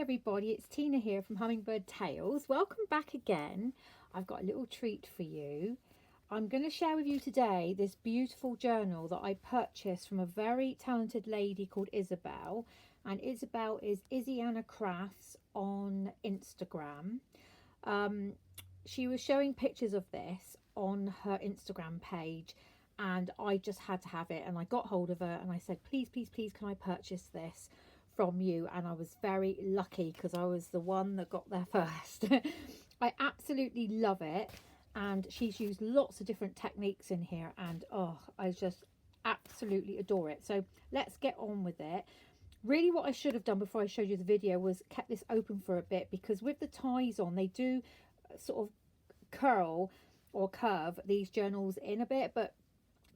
everybody, it's Tina here from Hummingbird Tales. Welcome back again. I've got a little treat for you. I'm going to share with you today this beautiful journal that I purchased from a very talented lady called Isobel. And Isobel is Izzyannecrafts on Instagram. She was showing pictures of this on her Instagram page, and I just had to have it. And I got hold of her and I said, please, please, please, can I purchase this from you? And I was very lucky because I was the one that got there first. I absolutely love it, and she's used lots of different techniques in here, and oh, I just absolutely adore it. So let's get on with it. Really, what I should have done before I showed you the video was kept this open for a bit, because with the ties on, they do sort of curl or curve these journals in a bit, but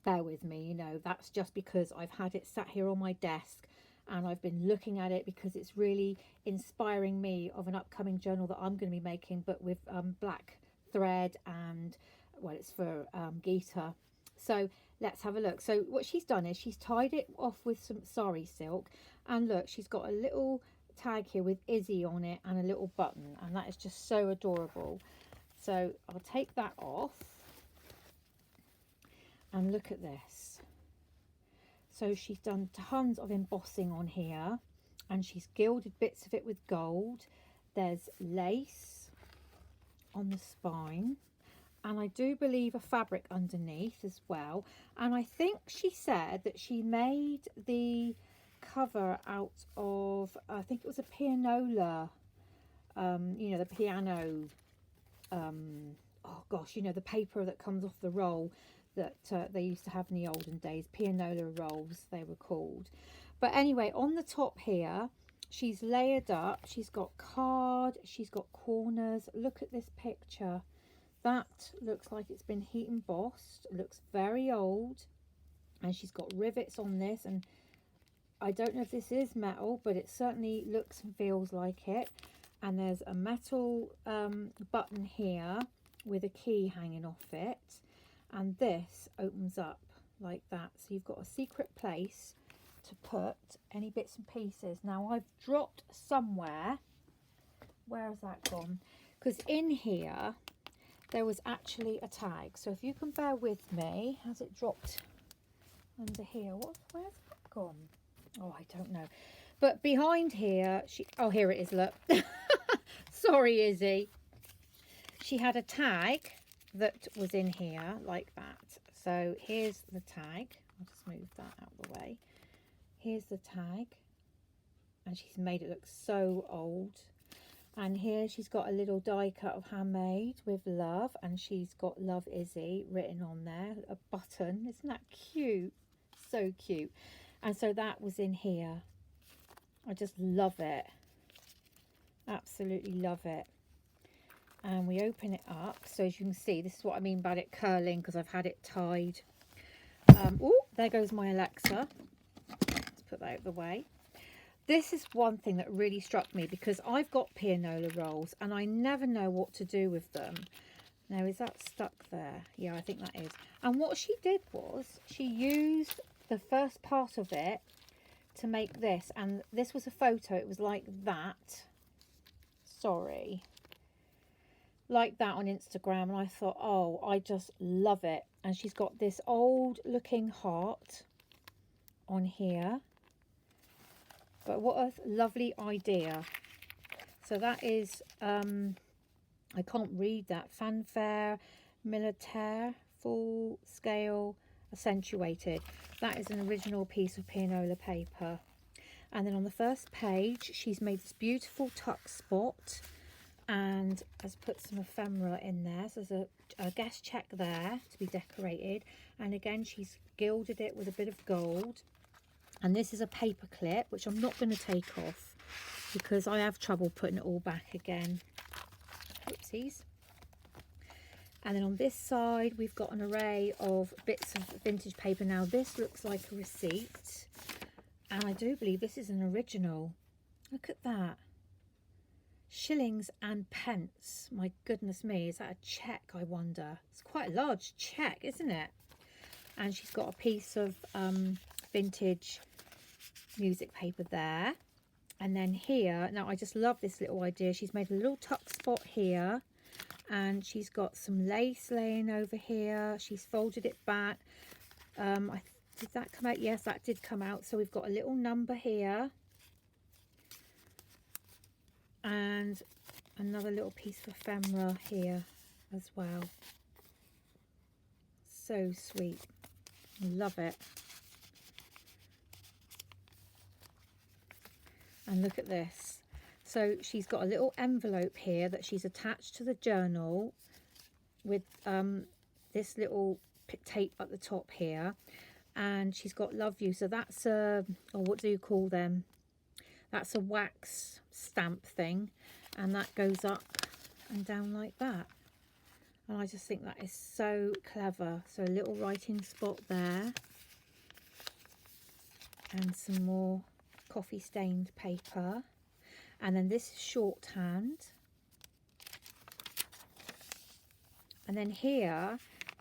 bear with me, you know, that's just because I've had it sat here on my desk and I've been looking at it because it's really inspiring me of an upcoming journal that I'm going to be making, but with black thread, and well, it's for Geeta. So let's have a look. So what she's done is she's tied it off with some sari silk, and look, she's got a little tag here with Izzy on it and a little button, and that is just so adorable. So I'll take that off and look at this. So she's done tons of embossing on here, and she's gilded bits of it with gold. There's lace on the spine, and I do believe a fabric underneath as well. And I think she said that she made the cover out of, I think it was a pianola, you know, the piano, oh gosh, you know, the paper that comes off the roll that they used to have in the olden days, pianola rolls they were called. But anyway, on the top here, she's layered up, she's got card, she's got corners. Look at this picture. That looks like it's been heat embossed. It looks very old, and she's got rivets on this, and I don't know if this is metal, but it certainly looks and feels like it. And there's a metal button here with a key hanging off it. And this opens up like that, so you've got a secret place to put any bits and pieces. Now I've dropped somewhere, where has that gone? Because in here there was actually a tag, so if you can bear with me. Has it dropped under here? Where's that gone? Oh, I don't know. But behind here, oh, here it is, look. Sorry, Izzy. She had a tag that was in here like that. So here's the tag. I'll just move that out of the way. Here's the tag, and she's made it look so old. And here she's got a little die cut of handmade with love, and she's got Love Izzy written on there, a button. Isn't that cute? So cute. And so that was in here. I just love it, absolutely love it. And we open it up, so as you can see, this is what I mean about it curling, because I've had it tied. Oh, there goes my Alexa. Let's put that out of the way. This is one thing that really struck me, because I've got pianola rolls and I never know what to do with them. Now, is that stuck there? Yeah, I think that is. And what she did was she used the first part of it to make this, and this was a photo. It was like that. Sorry. Like that on Instagram, and I thought, oh, I just love it. And she's got this old looking heart on here, but what a lovely idea. So that is I can't read that, fanfare militaire, full scale accentuated. That is an original piece of pianola paper. And then on the first page, she's made this beautiful tuck spot and has put some ephemera in there. So there's a guest check there to be decorated, and again she's gilded it with a bit of gold. And this is a paper clip, which I'm not going to take off because I have trouble putting it all back again. Oopsies. And then on this side we've got an array of bits of vintage paper. Now this looks like a receipt, and I do believe this is an original. Look at that. Shillings and pence. My goodness me, is that a check, I wonder? It's quite a large check, isn't it? And she's got a piece of vintage music paper there. And then here, now I just love this little idea. She's made a little tuck spot here, and she's got some lace laying over here. She's folded it back. Did that come out? Yes, that did come out. So we've got a little number here, and another little piece of ephemera here as well. So sweet. Love it. And look at this. So she's got a little envelope here that she's attached to the journal with this little tape at the top here, and she's got love you. So that's a, or what do you call them? That's a wax stamp thing, and that goes up and down like that. And I just think that is so clever. So a little writing spot there, and some more coffee stained paper, and then this is shorthand. And then here,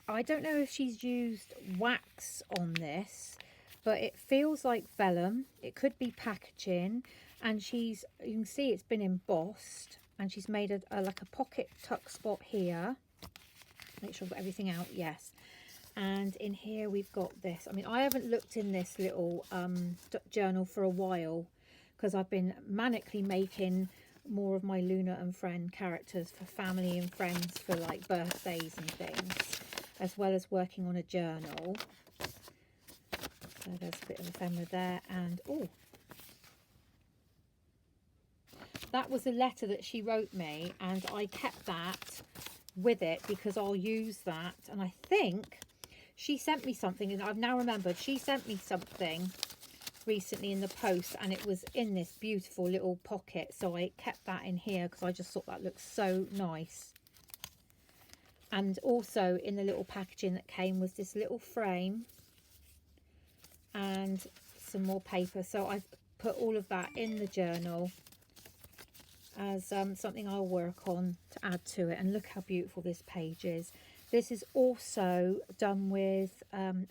I don't know if she's used wax on this, but it feels like vellum. It could be packaging, and you can see it's been embossed, and she's made a like a pocket tuck spot here. Make sure I've got everything out. Yes. And in here we've got this. I mean, I haven't looked in this little journal for a while, because I've been manically making more of my Luna and Friend characters for family and friends for like birthdays and things, as well as working on a journal. So there's a bit of ephemera there, and oh, that was a letter that she wrote me, and I kept that with it because I'll use that. And I think she sent me something, and I've now remembered she sent me something recently in the post, and it was in this beautiful little pocket, so I kept that in here because I just thought that looked so nice. And also in the little packaging that came was this little frame and some more paper, so I've put all of that in the journal as something I'll work on to add to it. And look how beautiful this page is. This is also done with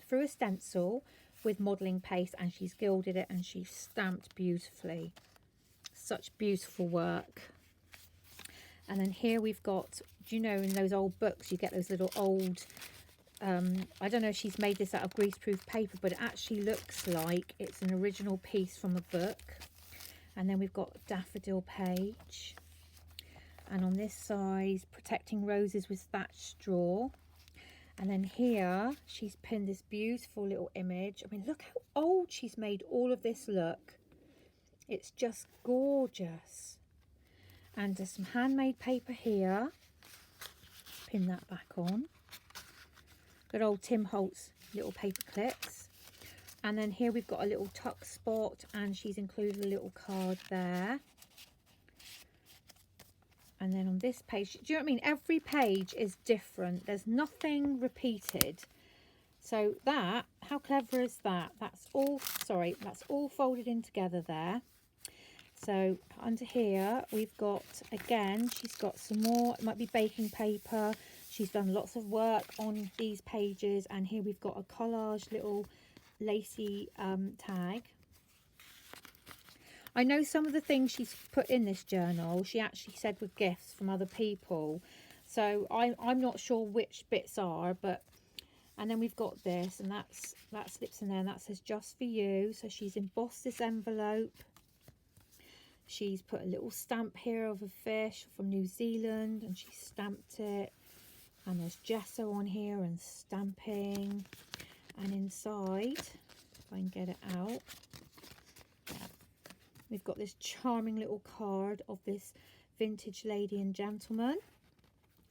through a stencil with modelling paste, and she's gilded it and she's stamped beautifully. Such beautiful work. And then here we've got, do you know, in those old books you get those little old I don't know if she's made this out of greaseproof paper, but it actually looks like it's an original piece from a book. And then we've got a daffodil page, and on this side, protecting roses with thatched straw. And then here she's pinned this beautiful little image. I mean, look how old she's made all of this look. It's just gorgeous. And there's some handmade paper here. Pin that back on. Good old Tim Holtz little paper clips. And then here we've got a little tuck spot, and she's included a little card there. And then on this page, do you know what I mean? Every page is different. There's nothing repeated. So that, how clever is that? That's all, sorry, that's all folded in together there. So under here, we've got, again, she's got some more, it might be baking paper. She's done lots of work on these pages. And here we've got a collage little lacy tag. I know some of the things she's put in this journal she actually said were gifts from other people, so I'm not sure which bits are, but and then we've got this, and that slips in there, and that says just for you. So she's embossed this envelope, she's put a little stamp here of a fish from New Zealand, and she stamped it, and there's gesso on here and stamping. And inside, if I can get it out, we've got this charming little card of this vintage lady and gentleman,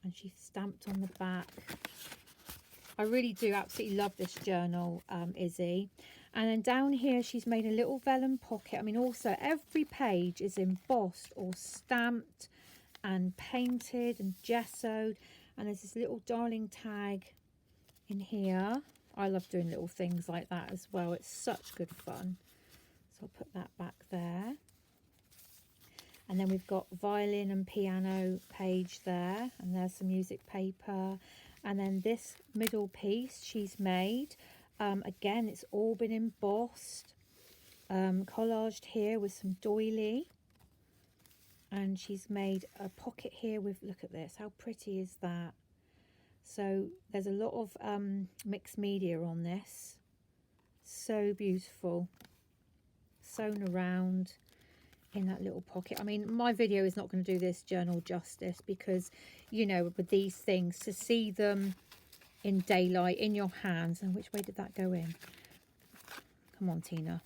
and she's stamped on the back. I really do absolutely love this journal, Izzy. And then down here she's made a little vellum pocket. I mean, also every page is embossed or stamped and painted and gessoed, and there's this little darling tag in here. I love doing little things like that as well. It's such good fun. So I'll put that back there. And then we've got violin and piano page there. And there's some music paper. And then this middle piece she's made. Again, it's all been embossed. Collaged here with some doily. and she's made a pocket here with, look at this, how pretty is that? So there's a lot of mixed media on this. So beautiful, sewn around in that little pocket. I mean, my video is not going to do this journal justice because, you know, with these things, to see them in daylight in your hands, and which way did that go in? Come on, Tina.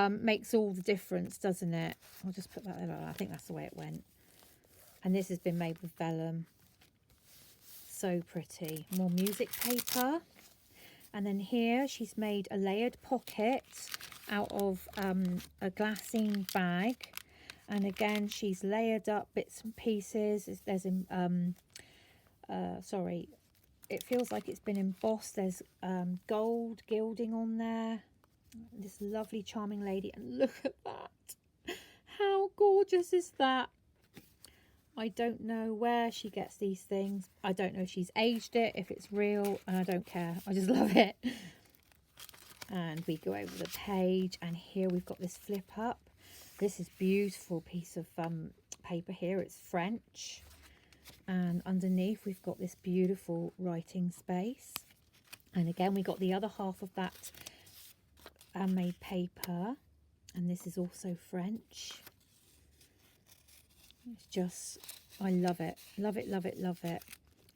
Makes all the difference, doesn't it? I'll just put that there. I think that's the way it went. And this has been made with vellum. So pretty. More music paper. And then here she's made a layered pocket out of a glassine bag. And again, she's layered up bits and pieces. There's sorry, it feels like it's been embossed. There's gold gilding on there. This lovely, charming lady. And look at that. How gorgeous is that? I don't know where she gets these things. I don't know if she's aged it, if it's real, and I don't care. I just love it. And we go over the page, and here we've got this flip up. This is beautiful piece of paper here. It's French. And underneath we've got this beautiful writing space. And again, we got the other half of that handmade paper. And this is also French. It's just, I love it. Love it, love it, love it.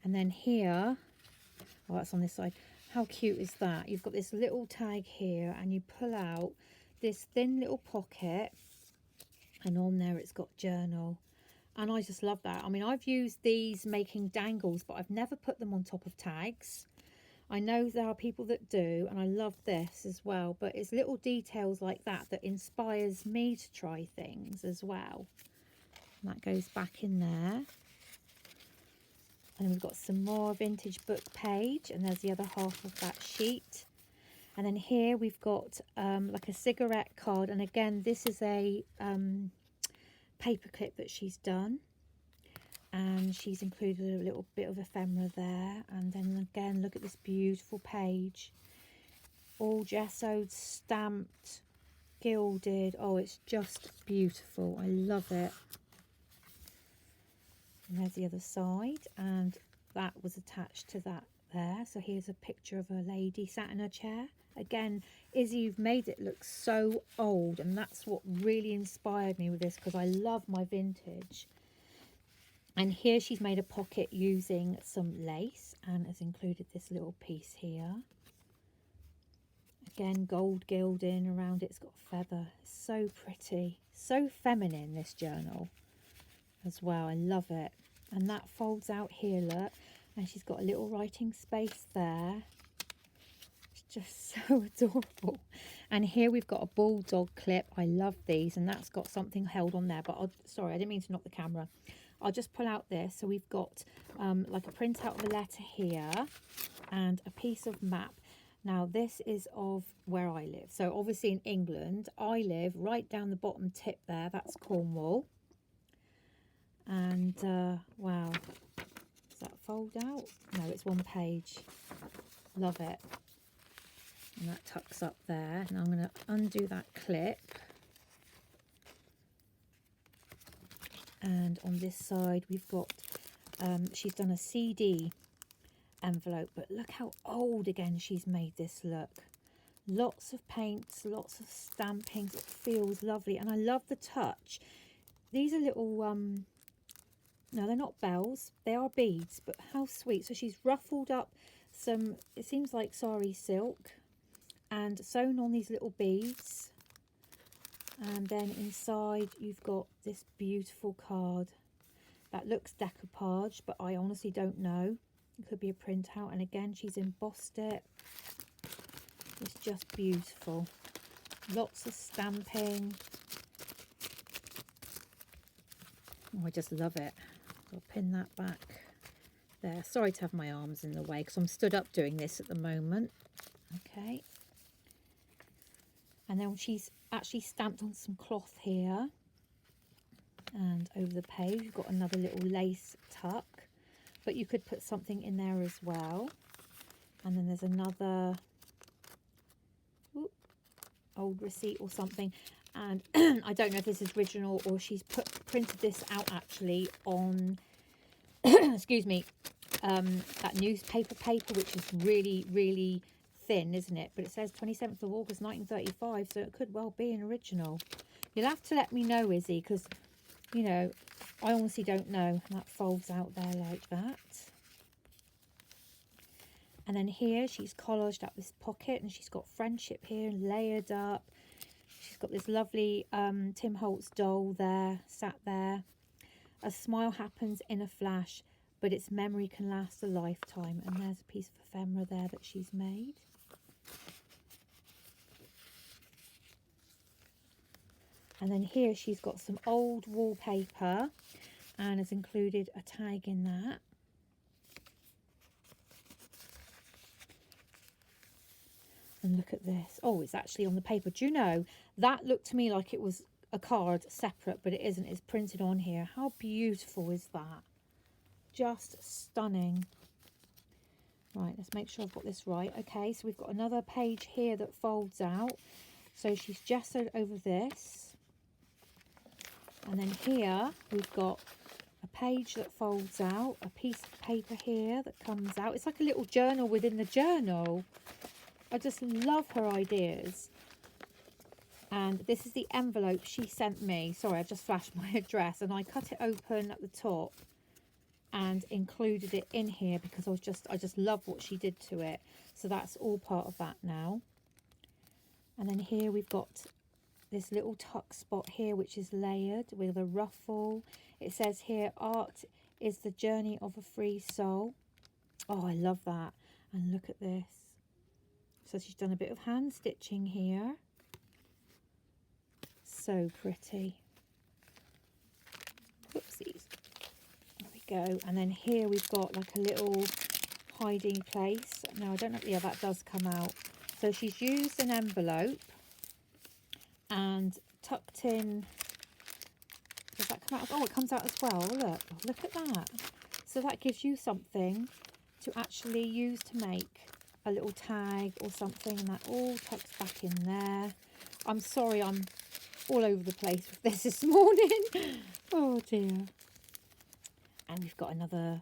And then here, oh, that's on this side. How cute is that? You've got this little tag here, and you pull out this thin little pocket, and on there it's got journal. And I just love that. I mean, I've used these making dangles, but I've never put them on top of tags. I know there are people that do, and I love this as well. But it's little details like that that inspires me to try things as well. And that goes back in there. And then we've got some more vintage book page, and there's the other half of that sheet. And then here we've got like a cigarette card, and again this is a paper clip that she's done, and she's included a little bit of ephemera there. And then again, look at this beautiful page, all gessoed, stamped, gilded. Oh, it's just beautiful. I love it. And there's the other side, and that was attached to that there. So here's a picture of a lady sat in a chair. Again, Izzy, you've made it look so old, and that's what really inspired me with this, because I love my vintage. And here she's made a pocket using some lace, and has included this little piece here. Again, gold gilding around it. It's got a feather. It's so pretty, so feminine, this journal as well. I love it. And that folds out here, look, and she's got a little writing space there. It's just so adorable. And here we've got a bulldog clip. I love these, and that's got something held on there, but sorry, I didn't mean to knock the camera. I'll just pull out this. So we've got like a printout of a letter here and a piece of map. Now this is of where I live. So obviously in England, I live right down the bottom tip there. That's Cornwall. And wow, does that fold out? No, it's one page. Love it. And that tucks up there. And I'm going to undo that clip. And on this side we've got, she's done a CD envelope, but look how old again she's made this look. Lots of paints, lots of stampings. It feels lovely, and I love the touch. These are little no, they're not bells, they are beads, but how sweet. So she's ruffled up some, it seems like sari silk, and sewn on these little beads. And then inside you've got this beautiful card that looks decoupage, but I honestly don't know. It could be a printout. And again, she's embossed it. It's just beautiful. Lots of stamping. Oh, I just love it. I'll pin that back there. Sorry to have my arms in the way, because I'm stood up doing this at the moment. Okay. And then she's actually stamped on some cloth here. And over the page, you've got another little lace tuck. But you could put something in there as well. And then there's another old receipt or something. And I don't know if this is original or she's printed this out actually on excuse me, that newspaper paper, which is really, really thin, isn't it? But it says 27th of August 1935, so it could well be an original. You'll have to let me know, Izzy, because, you know, I honestly don't know. And that folds out there like that. And then here she's collaged up this pocket, and she's got friendship here layered up. She's got this lovely Tim Holtz doll there, sat there. A smile happens in a flash, but its memory can last a lifetime. And there's a piece of ephemera there that she's made. And then here she's got some old wallpaper and has included a tag in that. And look at this. Oh, it's actually on the paper. Do you know, that looked to me like it was a card separate, but it isn't. It's printed on here. How beautiful is that? Just stunning. Right, let's make sure I've got this right. Okay, so we've got another page here that folds out. So she's gessoed over this. And then here we've got a page that folds out, a piece of paper here that comes out. It's like a little journal within the journal. I just love her ideas. And this is the envelope she sent me. Sorry, I just flashed my address, and I cut it open at the top and included it in here because I just love what she did to it. So that's all part of that now. And then here we've got this little tuck spot here, which is layered with a ruffle. It says here, art is the journey of a free soul. Oh, I love that. And look at this. So she's done a bit of hand stitching here. So pretty. Whoopsies. There we go. And then here we've got like a little hiding place. Now I don't know. Yeah, that does come out. So she's used an envelope and tucked in. Does that come out? Oh, it comes out as well. Look at that. So that gives you something to actually use to make a little tag or something, and that all tucks back in there. I'm sorry, I'm all over the place with this morning. Oh dear. And we've got another,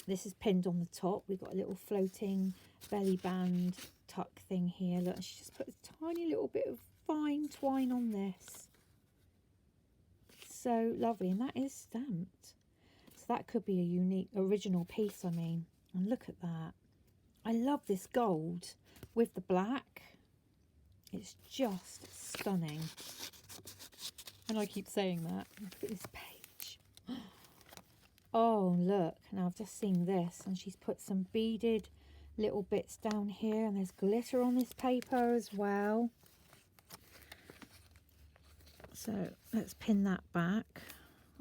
this is pinned on the top. We've got a little floating belly band tuck thing here. Look, she just put a tiny little bit of fine twine on this. So lovely. And that is stamped. So that could be a unique, original piece, I mean. And look at that. I love this gold with the black. It's just stunning. And I keep saying that. Look at this page. Oh, look. Now I've just seen this. And she's put some beaded little bits down here. And there's glitter on this paper as well. So let's pin that back.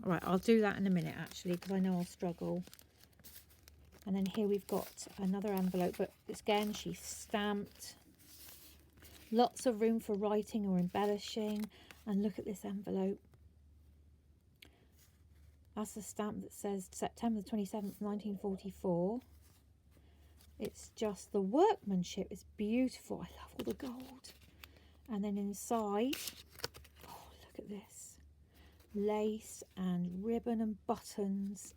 All right, I'll do that in a minute, actually, because I know I'll struggle. And then here we've got another envelope. But again, she's stamped. Lots of room for writing or embellishing. And look at this envelope. That's the stamp that says September 27th, 1944. It's just the workmanship is beautiful. I love all the gold. And then inside, oh, look at this. Lace and ribbon and buttons.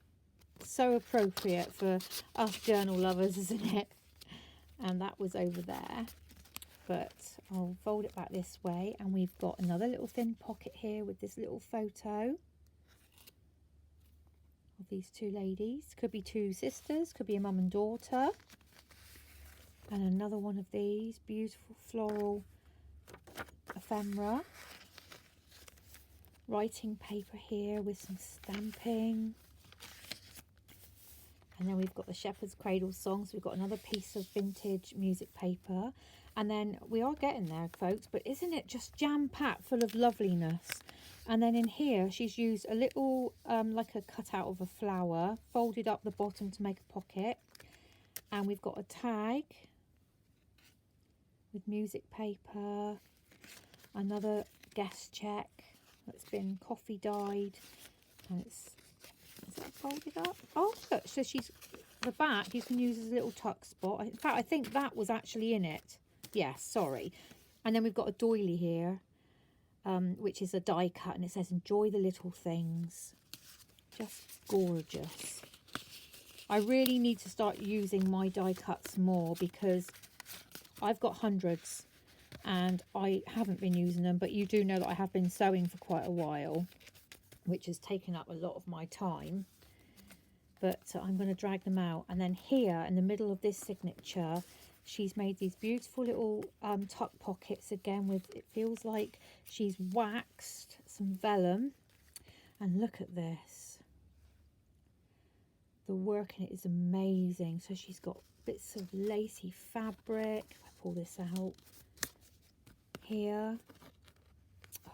So appropriate for us journal lovers, isn't it? And that was over there. But I'll fold it back this way, and we've got another little thin pocket here with this little photo of these two ladies. Could be two sisters, could be a mum and daughter. And another one of these beautiful floral ephemera. Writing paper here with some stamping. And then we've got the Shepherd's Cradle songs. We've got another piece of vintage music paper. And then we are getting there, folks, but isn't it just jam-packed full of loveliness? And then in here, she's used a little, like a cutout of a flower, folded up the bottom to make a pocket. And we've got a tag with music paper, another guest check that's been coffee dyed, and it's, is that folded up? Oh, look, so she's, the back you can use as a little tuck spot. In fact, I think that was actually in it. Yes, sorry. And then we've got a doily here, which is a die cut, and it says enjoy the little things. Just gorgeous. I really need to start using my die cuts more because I've got hundreds and I haven't been using them, but you do know that I have been sewing for quite a while, which has taken up a lot of my time. But I'm going to drag them out. And then here in the middle of this signature, she's made these beautiful little tuck pockets again with, it feels like she's waxed some vellum. And look at this. The work in it is amazing. So she's got bits of lacy fabric. If I pull this out here. Oh.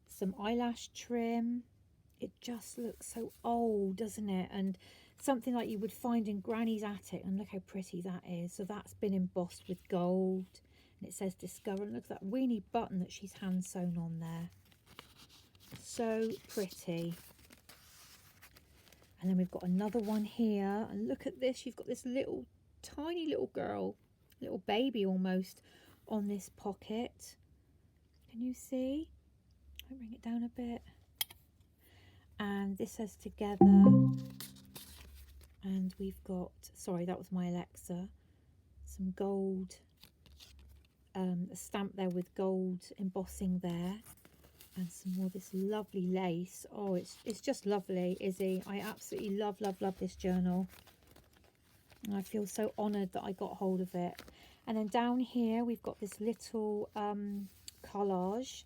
Some eyelash trim. It just looks so old, doesn't it? And something like you would find in Granny's attic. And look how pretty that is. So that's been embossed with gold. And it says discover. And look at that weenie button that she's hand sewn on there. So pretty. And then we've got another one here. And look at this. You've got this little, tiny little girl. Little baby almost on this pocket. Can you see? I'll bring it down a bit. And this says together. And we've got, sorry, that was my Alexa. Some gold. A stamp there with gold embossing there. And some more of this lovely lace. Oh, it's just lovely, Izzy. I absolutely love, love, love this journal. And I feel so honoured that I got hold of it. And then down here, we've got this little collage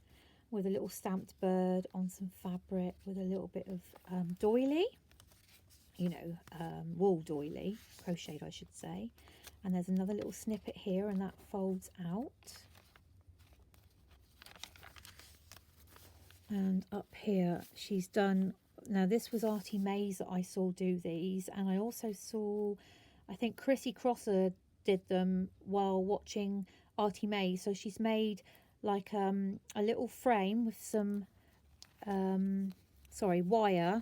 with a little stamped bird on some fabric with a little bit of doily. You know, wool doily, crocheted, I should say. And there's another little snippet here, and that folds out. And up here she's done, now this was Artie Mays that I saw do these, and I also saw, I think Chrissy Crosser did them while watching Artie Mays. So she's made like a little frame with some wire,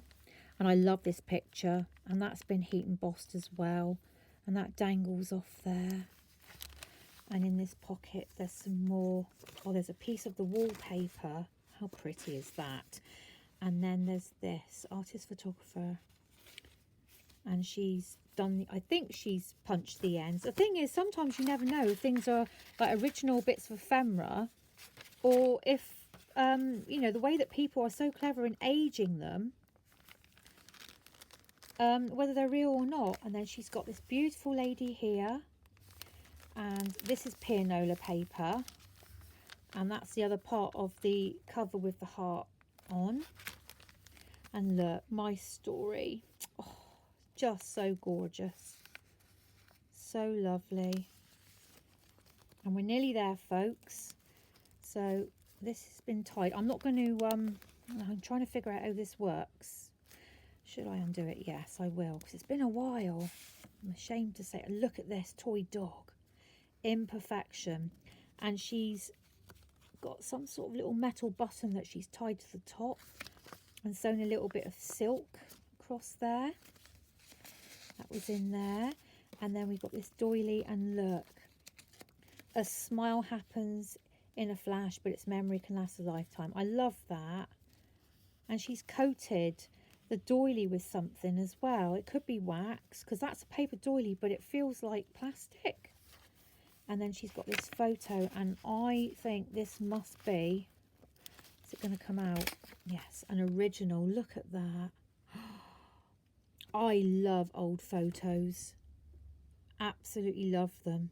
and I love this picture, and that's been heat embossed as well, and that dangles off there. And in this pocket there's some more, oh, there's a piece of the wallpaper. How pretty is that? And then there's this artist photographer, and she's done, I think she's punched the ends. The thing is, sometimes you never know if things are like original bits of ephemera, or if you know, the way that people are so clever in aging them, whether they're real or not. And then she's got this beautiful lady here, and this is pianola paper. And that's the other part of the cover with the heart on. And look, my story. Oh, just so gorgeous. So lovely. And we're nearly there, folks. So this has been tied. I'm not going to, I'm trying to figure out how this works. Should I undo it? Yes, I will. Because it's been a while. I'm ashamed to say it. Look at this toy dog. Imperfection. And she's got some sort of little metal button that she's tied to the top and sewn a little bit of silk across there. That was in there. And then we've got this doily, and look, a smile happens in a flash, but its memory can last a lifetime. I love that. And she's coated the doily with something as well. It could be wax, because that's a paper doily, but it feels like plastic. And then she's got this photo, and I think this must be, is it going to come out? Yes, an original. Look at that. I love old photos. Absolutely love them.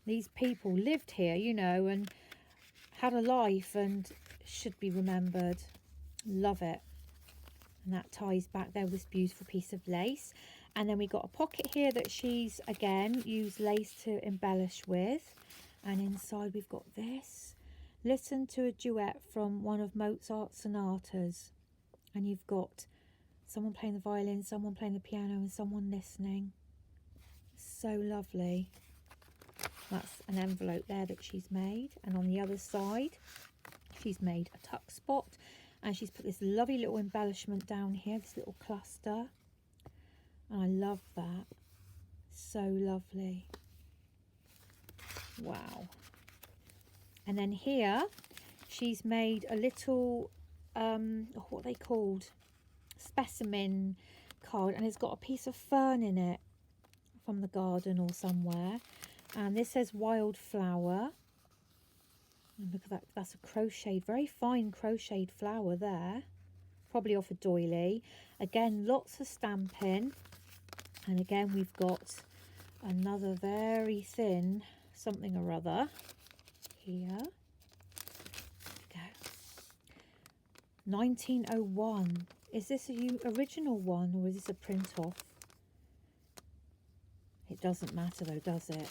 These people lived here, you know, and had a life and should be remembered. Love it. And that ties back there with this beautiful piece of lace. And then we got a pocket here that she's, again, used lace to embellish with. And inside we've got this. Listen to a duet from one of Mozart's sonatas. And you've got someone playing the violin, someone playing the piano, and someone listening. So lovely. That's an envelope there that she's made. And on the other side, she's made a tuck spot. And she's put this lovely little embellishment down here, this little cluster. And I love that. So lovely. Wow. And then here she's made a little what are they called, specimen card, and it's got a piece of fern in it from the garden or somewhere, and this says wildflower. And look at that, that's a crocheted, very fine crocheted flower there, probably off a doily. Again, lots of stamping, and again we've got another very thin something or other here. There we go. 1901. Is this a original one or is this a print off? It doesn't matter though, does it?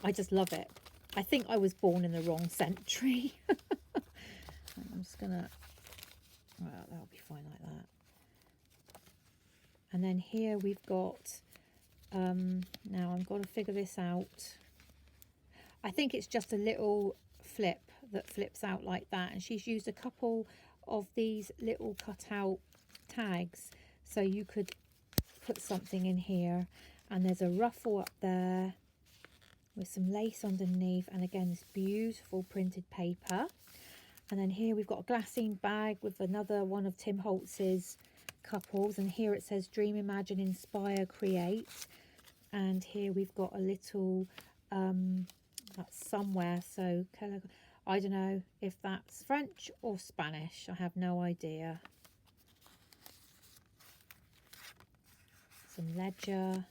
I just love it. I think I was born in the wrong century. I'm just gonna, well, that'll be fine like that. And then here we've got, now I've got to figure this out. I think it's just a little flip that flips out like that. And she's used a couple of these little cutout tags. So you could put something in here. And there's a ruffle up there with some lace underneath, and again this beautiful printed paper. And then here we've got a glassine bag with another one of Tim Holtz's couples, and here it says dream, imagine, inspire, create. And here we've got a little that's somewhere, so I don't know if that's French or Spanish, I have no idea. Some ledger.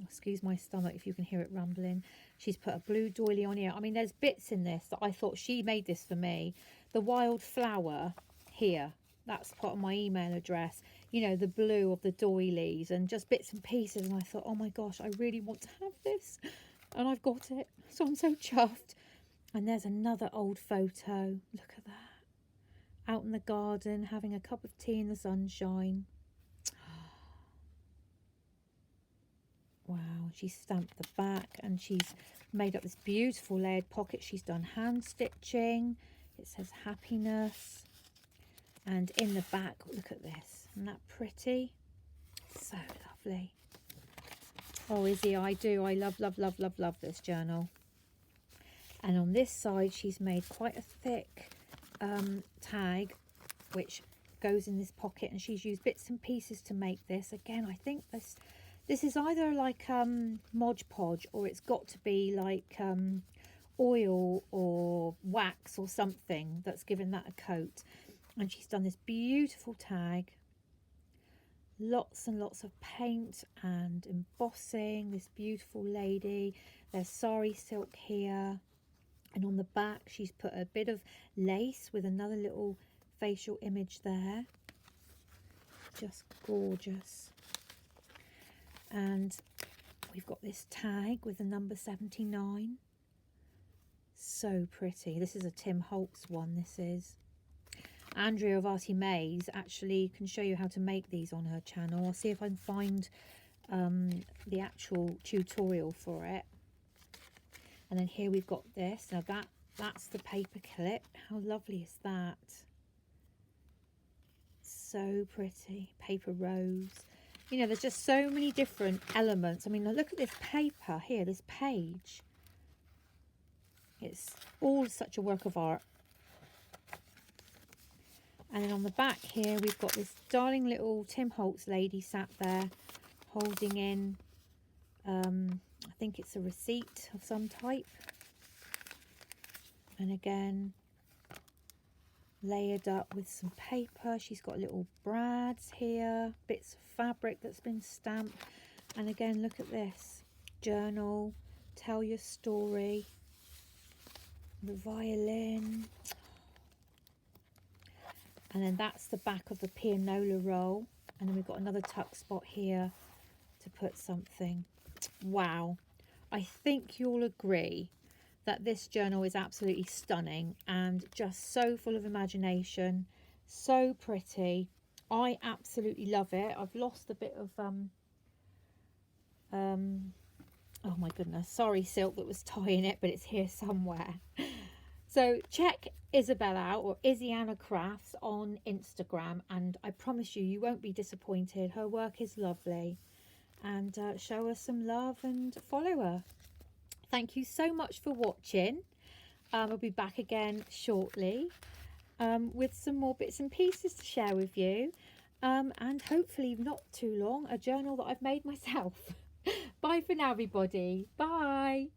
Excuse my stomach if you can hear it rumbling. She's put a blue doily on here. I mean, there's bits in this that I thought she made this for me. The wildflower here, that's part of my email address. You know, the blue of the doilies and just bits and pieces. And I thought, oh my gosh, I really want to have this. And I've got it. So I'm so chuffed. And there's another old photo. Look at that. Out in the garden, having a cup of tea in the sunshine. Wow, she's stamped the back and she's made up this beautiful layered pocket. She's done hand stitching. It says happiness. And in the back, look at this. Isn't that pretty? So lovely. Oh, Izzy, I do. I love, love, love, love, love this journal. And on this side, she's made quite a thick tag, which goes in this pocket. And she's used bits and pieces to make this. Again, I think this is either like Mod Podge, or it's got to be like oil or wax or something that's given that a coat. And she's done this beautiful tag. Lots and lots of paint and embossing. This beautiful lady. There's sari silk here. And on the back, she's put a bit of lace with another little facial image there. Just gorgeous. And we've got this tag with the number 79. So pretty. This is a Tim Holtz one, this is. Andrea of Artie Mays actually can show you how to make these on her channel. I'll see if I can find the actual tutorial for it. And then here we've got this. Now that's the paper clip. How lovely is that? So pretty. Paper rose. You know, there's just so many different elements. I mean, look at this paper here, this page. It's all such a work of art. And then on the back here, we've got this darling little Tim Holtz lady sat there holding in, I think it's a receipt of some type. And again, layered up with some paper. She's got little brads here, bits of fabric that's been stamped. And again, look at this journal, tell your story, the violin. And then that's the back of the pianola roll. And then we've got another tuck spot here to put something. Wow, I think you'll agree that this journal is absolutely stunning and just so full of imagination, so pretty. I absolutely love it. I've lost a bit of oh my goodness, sorry silk that was tying it, but it's here somewhere. So check Isobel out, or Izzyannecrafts on Instagram, and I promise you, you won't be disappointed. Her work is lovely. And show her some love and follow her. Thank you so much for watching. I'll be back again shortly with some more bits and pieces to share with you, and hopefully not too long, a journal that I've made myself. Bye for now, everybody. Bye.